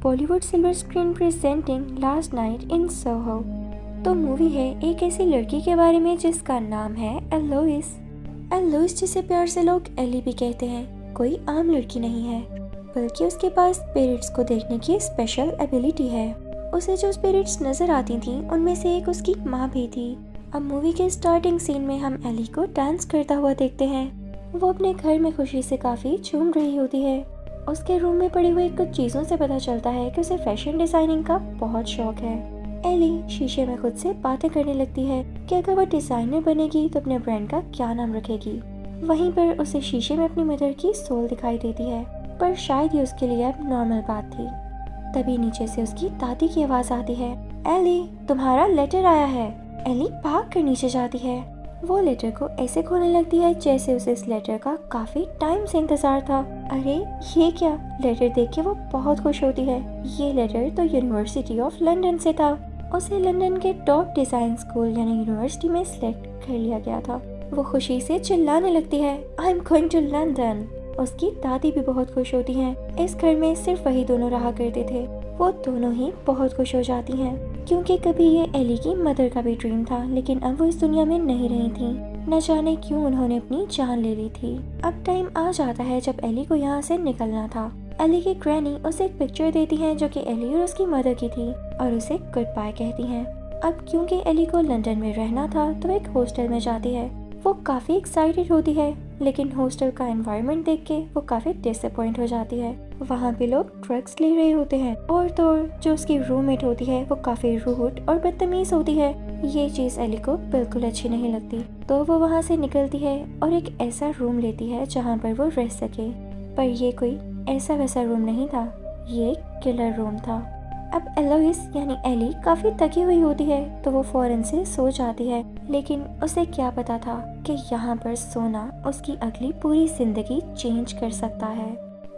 Bollywood silver screen presenting last night in Soho. तो movie है एक ऐसी लड़की के बारे में जिसका नाम है एलोइस। एलोइस जिसे प्यार से लोग एली भी कहते हैं, कोई आम लड़की नहीं है, बल्कि उसके पास स्पिरिट्स को देखने की स्पेशल एबिलिटी है। उसे जो स्पिरिट्स नजर आती थीं, उनमें से एक उसकी माँ भी थी। अब मूवी के स्टार्टिंग सीन में हम एली को डांस करता हुआ देखते हैं। वो अपने घर में खुशी से काफी झूम रही होती है। उसके रूम में पड़ी हुई कुछ चीजों से पता चलता है कि उसे फैशन डिजाइनिंग का बहुत शौक है। एली शीशे में खुद से बातें करने लगती है कि अगर वो डिजाइनर बनेगी तो अपने ब्रांड का क्या नाम रखेगी। वहीं पर उसे शीशे में अपनी मदर की सोल दिखाई देती है, पर शायद ये उसके लिए अब नॉर्मल बात थी। तभी नीचे से उसकी दादी की आवाज आती है, एली तुम्हारा लेटर आया है। एली भाग कर नीचे जाती है। वो लेटर को ऐसे खोलने लगती है जैसे उसे इस लेटर का काफी टाइम से इंतजार था। अरे ये क्या, लेटर देख के वो बहुत खुश होती है। ये लेटर तो यूनिवर्सिटी ऑफ लंदन से था। उसे लंदन के टॉप डिजाइन स्कूल यानी यूनिवर्सिटी में सिलेक्ट कर लिया गया था। वो खुशी से चिल्लाने लगती है, I am going to London. उसकी दादी भी बहुत खुश होती हैं। इस घर में सिर्फ वही दोनों रहा करते थे। वो दोनों ही बहुत खुश हो जाती हैं, क्योंकि कभी ये एली की मदर का भी ड्रीम था, लेकिन अब वो इस दुनिया में नहीं रही थी। न जाने क्यों उन्होंने अपनी जान ले ली थी। अब टाइम आ जाता है जब एली को यहाँ से निकलना था। एली की ग्रैनी उसे एक पिक्चर देती है जो कि एली और उसकी मदर की थी, और उसे गुड बाय कहती हैं। अब क्योंकि एली को लंदन में रहना था तो एक हॉस्टल में जाती है। वो काफी एक्साइटेड होती है, लेकिन हॉस्टल का एनवायरनमेंट देख के वो काफी डिसअपॉइंट हो जाती है। वहाँ पे लोग ड्रग्स ले रहे होते हैं, और तो जो उसकी रूममेट होती है वो काफी रूड और बदतमीज होती है। ये चीज एली को बिल्कुल अच्छी नहीं लगती, तो वो वहाँ से निकलती है और एक ऐसा रूम लेती है जहाँ पर वो रह सके। पर ये कोई ऐसा वैसा रूम नहीं था, ये एक किलर रूम था। अब एलोइस यानी एली काफी थकी हुई होती है, तो वो फौरन से सो जाती है। लेकिन उसे क्या पता था कि यहाँ पर सोना उसकी अगली पूरी जिंदगी चेंज कर सकता है।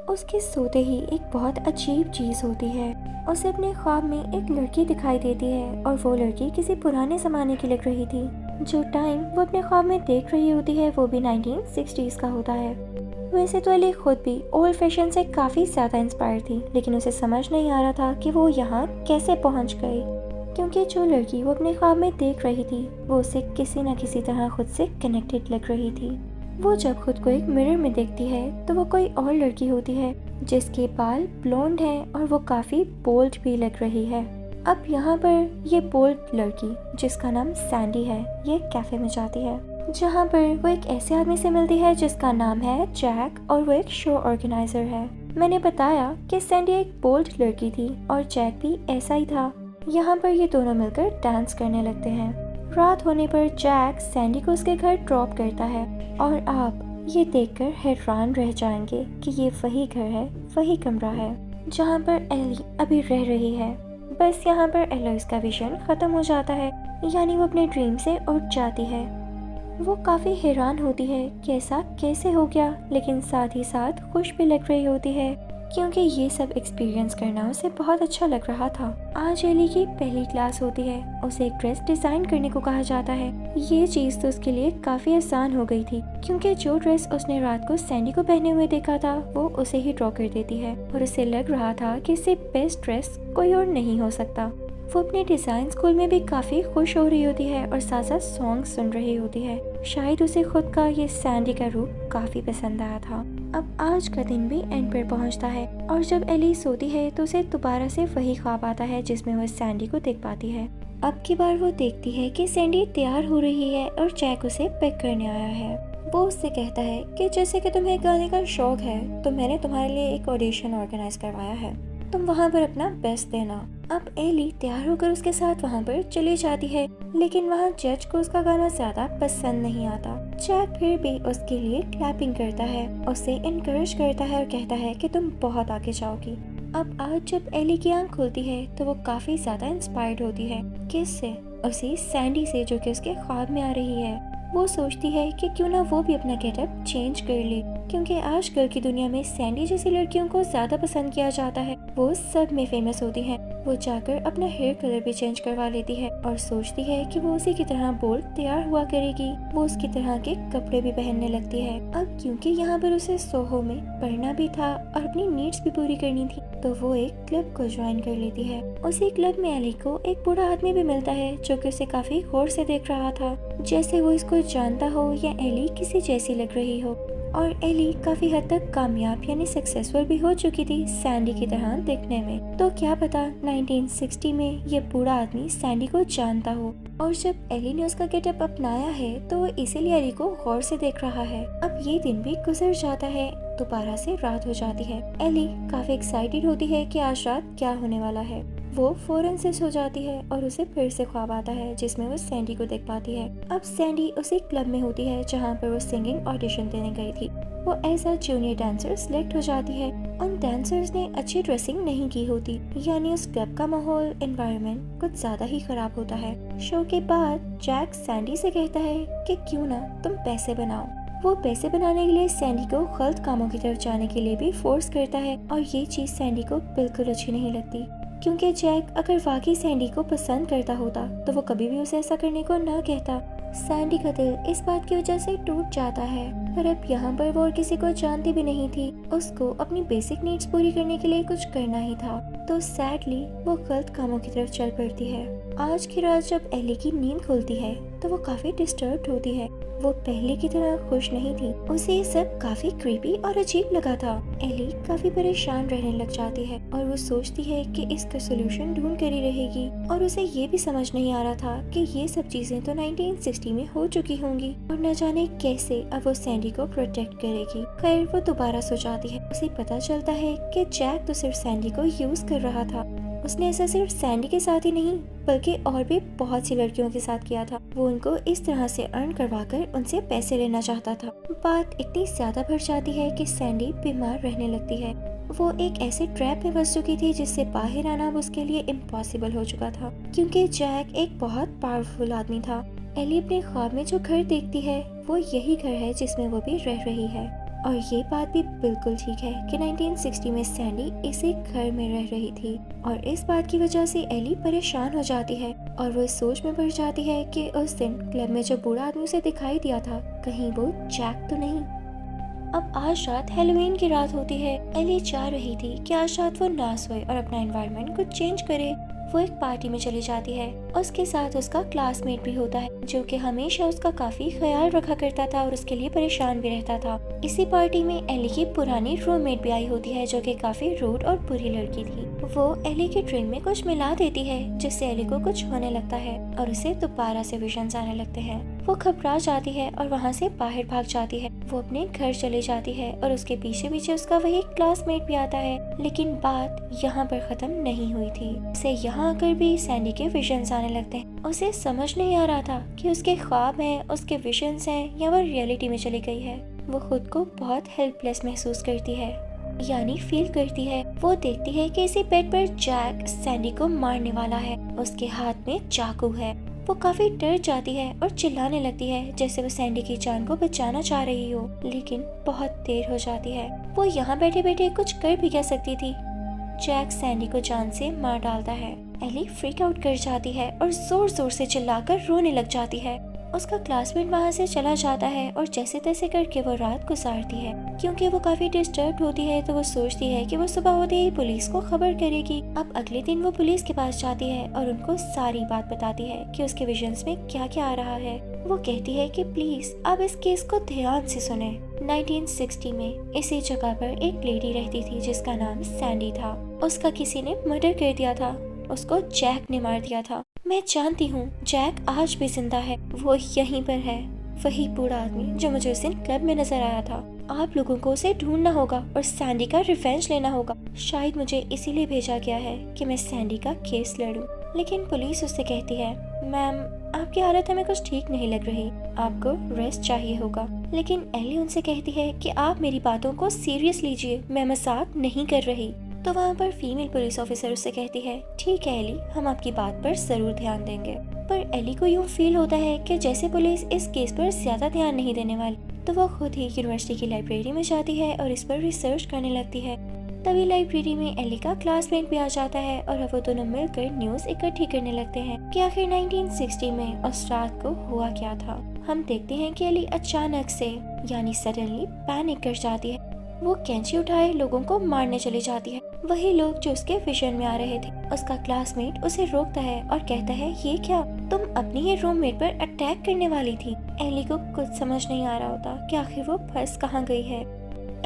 उसके सोते ही एक बहुत अजीब चीज होती है। उसे अपने ख्वाब में एक लड़की दिखाई देती है, और वो लड़की किसी पुराने जमाने की लग रही थी। जो टाइम वो अपने ख्वाब में देख रही होती है वो भी 1960s का होता है। वैसे तो एली खुद भी ओल्ड फैशन से काफी ज्यादा इंस्पायर थी, लेकिन उसे समझ नहीं आ रहा था कि वो यहाँ कैसे पहुँच गई, क्योंकि जो लड़की वो अपने ख्वाब में देख रही थी वो उसे किसी न किसी तरह खुद से कनेक्टेड लग रही थी। वो जब खुद को एक मिरर में देखती है तो वो कोई और लड़की होती है जिसके बाल ब्लोंड हैं, और वो काफी बोल्ड भी लग रही है। अब यहाँ पर ये बोल्ड लड़की जिसका नाम सैंडी है, ये कैफे में जाती है, जहाँ पर वो एक ऐसे आदमी से मिलती है जिसका नाम है जैक, और वो एक शो ऑर्गेनाइजर है। मैंने बताया कि सैंडी एक बोल्ड लड़की थी और जैक भी ऐसा ही था। यहाँ पर ये दोनों मिलकर डांस करने लगते हैं। रात होने पर जैक सैंडी को उसके घर ड्रॉप करता है, और आप ये देखकर हैरान रह जाएंगे कि ये वही घर है, वही कमरा है जहाँ पर एली अभी रह रही है। बस यहाँ पर एलोइस का विजन खत्म हो जाता है, यानी वो अपने ड्रीम से उठ जाती है। वो काफी हैरान होती है कि ऐसा कैसे हो गया, लेकिन साथ ही साथ खुश भी लग रही होती है, क्योंकि ये सब एक्सपीरियंस करना उसे बहुत अच्छा लग रहा था। आज एली की पहली क्लास होती है। उसे एक ड्रेस डिजाइन करने को कहा जाता है। ये चीज तो उसके लिए काफी आसान हो गई थी, क्योंकि जो ड्रेस उसने रात को सैंडी को पहने हुए देखा था वो उसे ही ड्रॉ कर देती है, और उसे लग रहा था कि इससे बेस्ट ड्रेस कोई और नहीं हो सकता। वो अपने डिजाइन स्कूल में भी काफी खुश हो रही होती है और साथ साथ सॉन्ग सुन रही होती है। शायद उसे खुद का ये सैंडी का रूप काफी पसंद आया था। अब आज का दिन भी एंड पर पहुंचता है, और जब एली सोती है तो उसे दोबारा से वही ख्वाब आता है जिसमें वह सैंडी को देख पाती है। अब की बार वो देखती है कि सैंडी तैयार हो रही है और जैक उसे पिक करने आया है। वो उससे कहता है कि जैसे कि तुम्हें गाने का शौक है, तो मैंने तुम्हारे लिए एक ऑडिशन ऑर्गेनाइज करवाया है, तुम वहाँ पर अपना बेस्ट देना। अब एली तैयार होकर उसके साथ वहाँ पर चली जाती है, लेकिन वहाँ जज को उसका गाना ज्यादा पसंद नहीं आता। जैक फिर भी उसके लिए क्लैपिंग करता है, उसे इनकरेज करता है और कहता है कि तुम बहुत आगे जाओगी। अब आज जब एली की आंख खुलती है तो वो काफी ज्यादा इंस्पायर्ड होती है। किससे? उसी सैंडी से, जो कि उसके ख्वाब में आ रही है। वो सोचती है कि क्यों ना वो भी अपना गेटअप चेंज कर ले क्योंकि आजकल की दुनिया में सैंडी जैसी लड़कियों को ज्यादा पसंद किया जाता है। वो सब में फेमस होती है। वो जाकर अपना हेयर कलर भी चेंज करवा लेती है और सोचती है कि वो उसी की तरह बोल्ड तैयार हुआ करेगी। वो उसकी तरह के कपड़े भी पहनने लगती है। अब क्योंकि यहाँ पर उसे सोहो में पढ़ना भी था और अपनी नीड्स भी पूरी करनी थी, तो वो एक क्लब को ज्वाइन कर लेती है। उसी क्लब में एली को एक बूढ़ा आदमी भी मिलता है जो कि उसे काफी गौर से देख रहा था, जैसे वो इसको जानता हो या एली किसी जैसी लग रही हो। और एली काफी हद तक कामयाब यानी सक्सेसफुल भी हो चुकी थी सैंडी की तरह दिखने में। तो क्या पता 1960 में ये बूढ़ा आदमी सैंडी को जानता हो और जब एली ने उसका गेटअप अपनाया है तो वो इसीलिए एली को गौर से देख रहा है। अब ये दिन भी गुजर जाता है। दोबारा से रात हो जाती है। एली काफी एक्साइटेड होती है कि आज रात क्या होने वाला है। वो फौरन से सो जाती है और उसे फिर से ख्वाब आता है जिसमें वो सैंडी को देख पाती है। अब सैंडी उसी क्लब में होती है जहाँ पर वो सिंगिंग ऑडिशन देने गई थी। वो as a junior dancer select हो जाती है। उन डांसर्स ने अच्छी ड्रेसिंग नहीं की होती, यानी उस क्लब का माहौल एनवायरनमेंट कुछ ज्यादा ही खराब होता है। शो के बाद जैक सैंडी से कहता है कि क्यों ना तुम पैसे बनाओ। वो पैसे बनाने के लिए सैंडी को गलत कामों की तरफ जाने के लिए भी फोर्स करता है और ये चीज सैंडी को बिल्कुल अच्छी नहीं लगती, क्योंकि जैक अगर वाकई सैंडी को पसंद करता होता तो वो कभी भी उसे ऐसा करने को ना कहता। सैंडी का दिल इस बात की वजह से टूट जाता है, पर अब यहाँ पर वो और किसी को जानती भी नहीं थी। उसको अपनी बेसिक नीड्स पूरी करने के लिए कुछ करना ही था, तो सैडली वो गलत कामों की तरफ चल पड़ती है। आज की रात जब एली की नींद खुलती है तो वो काफी डिस्टर्ब्ड होती है। वो पहले की तरह खुश नहीं थी। उसे ये सब काफी क्रीपी और अजीब लगा था। एली काफी परेशान रहने लग जाती है और वो सोचती है कि इसका सोल्यूशन ढूंढ कर ही रहेगी। और उसे ये भी समझ नहीं आ रहा था कि ये सब चीजें तो 1960 में हो चुकी होंगी और न जाने कैसे अब वो सैंडी को प्रोटेक्ट करेगी। खैर वो दोबारा सो जाती है। उसे पता चलता है कि जैक तो सिर्फ सैंडी को यूज कर रहा था। उसने ऐसा सिर्फ सैंडी के साथ ही नहीं बल्कि और भी बहुत सी लड़कियों के साथ किया था। वो उनको इस तरह से अर्न करवाकर उनसे पैसे लेना चाहता था। बात इतनी ज्यादा बढ़ जाती है कि सैंडी बीमार रहने लगती है। वो एक ऐसे ट्रैप में फंस चुकी थी जिससे बाहर आना अब उसके लिए इम्पॉसिबल हो चुका था, क्योंकि जैक एक बहुत पावरफुल आदमी था। एली अपने ख्वाब में जो घर देखती है वो यही घर है जिसमें वो भी रह रही है। और ये बात भी बिल्कुल ठीक है कि 1960 में सैंडी इसी घर में रह रही थी। और इस बात की वजह से एली परेशान हो जाती है और वो इस सोच में पड़ जाती है कि उस दिन क्लब में जो बूढ़ा आदमी उसे दिखाई दिया था कहीं वो जैक तो नहीं। अब आज रात हैलोवीन की रात होती है। एली चाह रही थी कि आज रात वो ना सोए और अपना एनवायरनमेंट कुछ चेंज करे। वो एक पार्टी में चली जाती है। उसके साथ उसका क्लासमेट भी होता है जो कि हमेशा उसका काफी ख्याल रखा करता था और उसके लिए परेशान भी रहता था। इसी पार्टी में एली की पुरानी रूममेट भी आई होती है जो कि काफी रूड और बुरी लड़की थी। वो एली के ड्रिंक में कुछ मिला देती है जिससे एली को कुछ होने लगता है और उसे दोबारा से विजन्स आने लगते हैं। वो घबरा जाती है और वहाँ से बाहर भाग जाती है। वो अपने घर चली जाती है और उसके पीछे पीछे उसका वही क्लासमेट भी आता है। लेकिन बात यहाँ पर खत्म नहीं हुई थी। उसे यहाँ आकर भी सैंडी के विजन्स आने लगते हैं। उसे समझ नहीं आ रहा था कि उसके ख्वाब हैं, उसके विजन्स हैं या वो रियलिटी में चली गई है। वो खुद को बहुत हेल्पलेस महसूस करती है, यानी फील करती है। वो देखती है कि इसी बेड पर जैक सैंडी को मारने वाला है। उसके हाथ में चाकू है। वो काफी डर जाती है और चिल्लाने लगती है जैसे वो सैंडी की जान को बचाना चाह रही हो, लेकिन बहुत देर हो जाती है। वो यहाँ बैठे बैठे कुछ कर भी क्या सकती थी। जैक सैंडी को जान से मार डालता है। एली फ्रीक आउट कर जाती है और जोर जोर से चिल्लाकर रोने लग जाती है। उसका क्लासमेट वहाँ से चला जाता है और जैसे तैसे करके वो रात गुजारती है। क्योंकि वो काफी डिस्टर्ब होती है तो वो सोचती है कि वो सुबह होते ही पुलिस को खबर करेगी। अब अगले दिन वो पुलिस के पास जाती है और उनको सारी बात बताती है कि उसके विजन्स में क्या क्या आ रहा है। वो कहती है कि प्लीज आप इस केस को ध्यान से सुने। 1960 में इसी जगह पर एक लेडी रहती थी जिसका नाम सैंडी था। उसका किसी ने मर्डर कर दिया था। उसको जैक ने मार दिया था। मैं जानती हूँ जैक आज भी जिंदा है। वो यहीं पर है, वही बूढ़ा आदमी जो मुझे उस दिन क्लब में नजर आया था। आप लोगों को उसे ढूंढना होगा और सैंडी का रिवेंज लेना होगा। शायद मुझे इसीलिए भेजा गया है कि मैं सैंडी का केस लड़ूं। लेकिन पुलिस उससे कहती है, मैम आपकी हालत हमें कुछ ठीक नहीं लग रही, आपको रेस्ट चाहिए होगा। लेकिन एली उनसे कहती है कि आप मेरी बातों को सीरियस लीजिए, मैं मजाक नहीं कर रही। तो वहाँ पर फीमेल पुलिस ऑफिसर उससे कहती है, ठीक है एली, हम आपकी बात पर जरूर ध्यान देंगे। पर एली को यूँ फील होता है कि जैसे पुलिस इस केस पर ज्यादा ध्यान नहीं देने वाली। तो वो खुद ही यूनिवर्सिटी की लाइब्रेरी में जाती है और इस पर रिसर्च करने लगती है। तभी लाइब्रेरी में एली का क्लासमेट भी आ जाता है और अब वो दोनों मिलकर न्यूज इकट्ठी करने लगते हैं कि आखिर 1960 में उस रात को हुआ क्या था। हम देखते हैं कि एली अचानक से यानी सडनली पैनिक कर जाती है। वो कैंची उठाए लोगों को मारने चली जाती है, वही लोग जो उसके विजन में आ रहे थे। उसका क्लासमेट उसे रोकता है और कहता है, ये क्या, तुम अपनी ही रूममेट पर अटैक करने वाली थी। एली को कुछ समझ नहीं आ रहा होता कि आखिर वो फंस कहाँ गई है।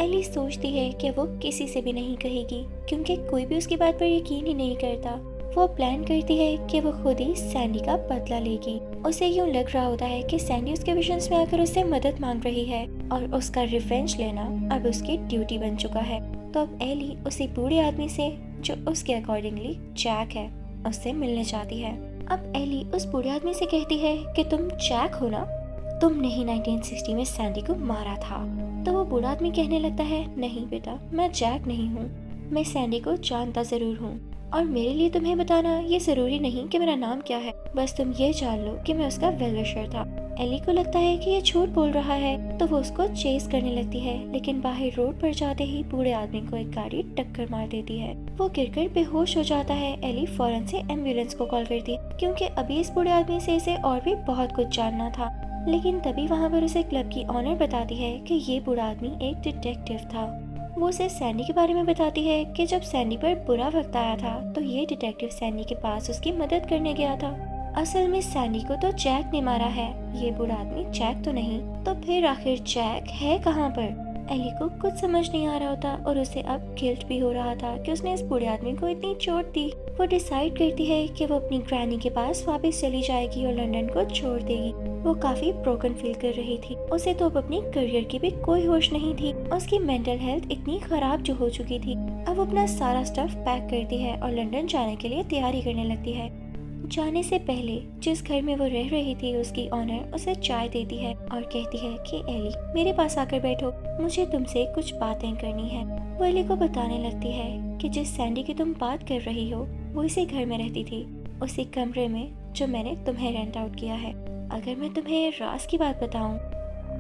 एली सोचती है कि वो किसी से भी नहीं कहेगी क्योंकि कोई भी उसकी बात पर यकीन ही नहीं करता। वो प्लान करती है कि वो खुद ही सैंडी का बदला लेगी। उसे यूं लग रहा होता है कि सैंडी उसके विजन्स में आकर उससे मदद मांग रही है और उसका रिवेंज लेना अब उसकी ड्यूटी बन चुका है। तो अब एली उसी बूढ़े आदमी से, जो उसके अकॉर्डिंगली जैक है, उससे मिलने चाहती है। अब एली उस बूढ़े आदमी से कहती है कि तुम जैक हो ना, तुमने ही 1960 में सैंडी को मारा था। तो वो बूढ़ा आदमी कहने लगता है, नहीं बेटा, मैं जैक नहीं हूँ, मैं सैंडी को जानता जरूर हूँ और मेरे लिए तुम्हें बताना ये जरूरी नहीं कि मेरा नाम क्या है, बस तुम ये जान लो कि मैं उसका वेल विशर था। एली को लगता है कि ये झूठ बोल रहा है तो वो उसको चेस करने लगती है, लेकिन बाहर रोड पर जाते ही बूढ़े आदमी को एक गाड़ी टक्कर मार देती है। वो गिरकर बेहोश हो जाता है। एली फौरन से एम्बुलेंस को कॉल करती है क्योंकि अभी इस बूढ़े आदमी से इसे और भी बहुत कुछ जानना था। लेकिन तभी वहाँ पर उसे क्लब की ऑनर बताती है कि ये बूढ़ा आदमी एक डिटेक्टिव था। वो उसे सैंडी के बारे में बताती है कि जब सैंडी पर बुरा वक्त आया था तो ये डिटेक्टिव सैंडी के पास उसकी मदद करने गया था। असल में सैंडी को तो जैक ने मारा है, ये बूढ़ा आदमी जैक तो नहीं। तो फिर आखिर जैक है कहाँ पर? एली को कुछ समझ नहीं आ रहा होता और उसे अब गिल्ट भी हो रहा था कि उसने इस बूढ़े आदमी को इतनी चोट दी। वो डिसाइड करती है कि वो अपनी ग्रैनी के पास वापस चली जाएगी और लंदन को छोड़ देगी। वो काफी ब्रोकन फील कर रही थी। उसे तो अब अपनी करियर की भी कोई होश नहीं थी। उसकी मेंटल हेल्थ इतनी खराब जो हो चुकी थी। अब वो अपना सारा स्टफ पैक करती है और लंदन जाने के लिए तैयारी करने लगती है। जाने से पहले जिस घर में वो रह रही थी उसकी ऑनर उसे चाय देती है और कहती है कि एली मेरे पास आकर बैठो, मुझे तुमसे कुछ बातें करनी है। वो एली को बताने लगती है कि जिस सैंडी की तुम बात कर रही हो वो इसी घर में रहती थी, उसी कमरे में जो मैंने तुम्हें रेंट आउट किया है। अगर मैं तुम्हें राज की बात बताऊं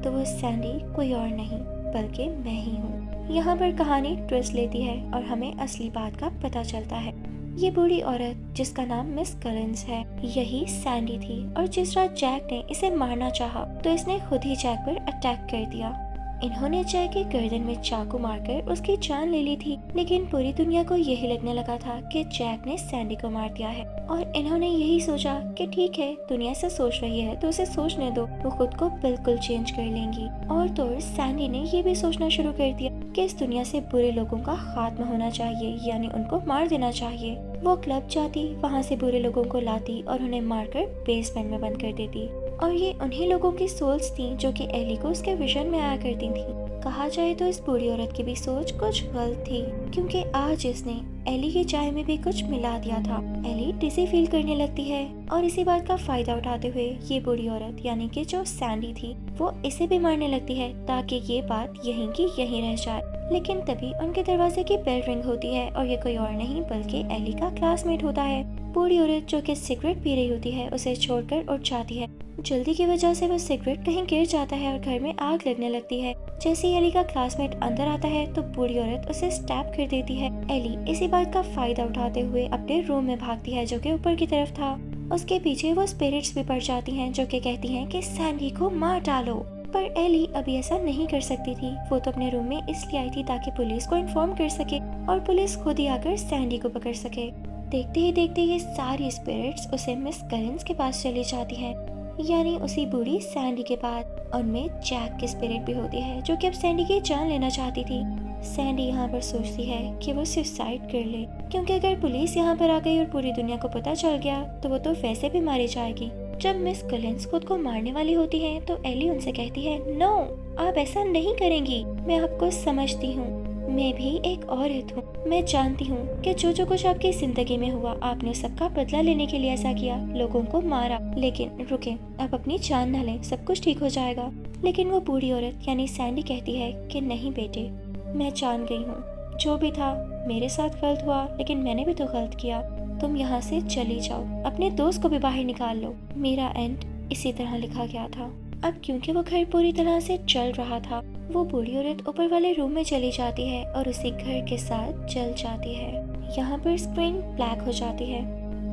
तो वो सैंडी कोई और नहीं बल्कि मैं ही हूँ। यहाँ पर कहानी ट्विस्ट लेती है और हमें असली बात का पता चलता है। ये बूढ़ी औरत जिसका नाम मिस कलिंस है, यही सैंडी थी और जिस रात जैक ने इसे मारना चाहा तो इसने खुद ही जैक पर अटैक कर दिया। इन्होंने जैक की गर्दन में चाकू मारकर उसकी जान ले ली थी, लेकिन पूरी दुनिया को यही लगने लगा था कि जैक ने सैंडी को मार दिया है और इन्होंने यही सोचा कि ठीक है, दुनिया से सोच रही है तो उसे सोचने दो, वो खुद को बिल्कुल चेंज कर लेंगी। और तो सैंडी ने ये भी सोचना शुरू कर दिया कि इस दुनिया से बुरे लोगों का खात्मा होना चाहिए, यानी उनको मार देना चाहिए। वो क्लब जाती, वहाँ से बुरे लोगों को लाती और उन्हें मारकर बेसमेंट में बंद कर देती। और ये उन्हीं लोगों की सोच थी जो कि एली को उसके विजन में आया करती थी। कहा जाए तो इस बूढ़ी औरत की भी सोच कुछ गलत थी, क्योंकि आज इसने एली की चाय में भी कुछ मिला दिया था। एली डिजी फील करने लगती है और इसी बात का फायदा उठाते हुए ये बूढ़ी औरत यानी कि जो सैंडी थी वो इसे भी मारने लगती है ताकि ये बात यहीं की यहीं रह जाए। लेकिन तभी उनके दरवाजे की बेल रिंग होती है और ये कोई और नहीं बल्कि एली का क्लासमेट होता है। बूढ़ी औरत जो कि सिगरेट पी रही होती है उसे छोड़कर उठ जाती है। जल्दी की वजह से वो सिगरेट कहीं गिर जाता है और घर में आग लगने लगती है। जैसे ही एली का क्लासमेट अंदर आता है तो बूढ़ी औरत उसे स्टैब कर देती है। एली इसी बात का फायदा उठाते हुए अपने रूम में भागती है जो कि ऊपर की तरफ था। उसके पीछे वो स्पिरिट्स भी पड़ जाती हैं जो कि कहती हैं कि सैंडी को मार डालो, पर एली अभी ऐसा नहीं कर सकती थी। वो तो अपने रूम में इसलिए आई थी ताकि पुलिस को इन्फॉर्म कर सके और पुलिस खुद ही आकर सैंडी को पकड़ सके। देखते ही देखते ये सारी स्पिरिट्स उसे मिस कलिंस के पास चली जाती हैं, यानी उसी बूढ़ी सैंडी के पास। उनमें जैक की स्पिरिट भी होती है जो कि अब सैंडी की जान लेना चाहती थी। सैंडी यहाँ पर सोचती है कि वो सुसाइड कर ले, क्योंकि अगर पुलिस यहाँ पर आ गई और पूरी दुनिया को पता चल गया तो वो तो वैसे भी मारी जाएगी। जब मिस कलिंस खुद को मारने वाली होती है तो एली उनसे कहती है, नो, आप ऐसा नहीं करेंगी, मैं आपको समझती हूँ, मैं भी एक औरत हूँ, मैं जानती हूँ कि जो जो कुछ आपकी जिंदगी में हुआ आपने सबका बदला लेने के लिए ऐसा किया, लोगों को मारा, लेकिन रुके, अब अपनी जान न लें, सब कुछ ठीक हो जाएगा। लेकिन वो बूढ़ी औरत यानी सैंडी कहती है कि नहीं बेटे, मैं जान गई हूँ, जो भी था मेरे साथ गलत हुआ, लेकिन मैंने भी तो गलत किया, तुम यहाँ से चली जाओ, अपने दोस्त को भी बाहर निकाल लो, मेरा एंड इसी तरह लिखा गया था। अब क्योंकि वो घर पूरी तरह से जल रहा था, वो बूढ़ी औरत ऊपर वाले रूम में चली जाती है और उसी घर के साथ जल जाती है। यहाँ पर स्क्रीन ब्लैक हो जाती है।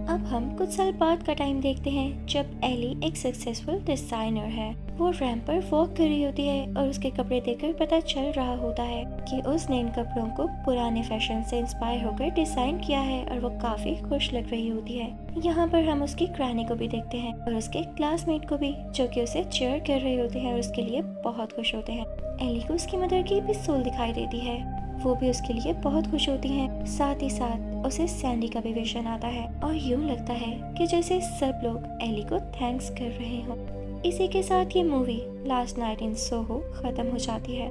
अब हम कुछ साल बाद का टाइम देखते हैं जब एली एक सक्सेसफुल डिजाइनर है। वो रैंप पर वॉक कर रही होती है और उसके कपड़े देखकर पता चल रहा होता है कि उसने इन कपड़ों को पुराने फैशन से इंस्पायर होकर डिजाइन किया है और वो काफी खुश लग रही होती है। यहाँ पर हम उसकी ग्रैनी को भी देखते हैं और उसके क्लासमेट को भी, जो कि उसे चीयर कर रहे होते हैं और उसके लिए बहुत खुश होते हैं। एली को उसकी मदर की भी सोल दिखाई देती है, वो भी उसके लिए बहुत खुश होती हैं। साथ ही साथ उसे सैंडी का भी विजन आता है और यूं लगता है कि जैसे सब लोग एली को थैंक्स कर रहे हों। इसी के साथ ये movie last night in Soho खत्म हो जाती है।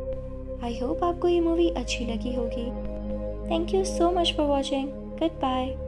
आई होप आपको ये मूवी अच्छी लगी होगी। Thank you so much for watching. Good bye.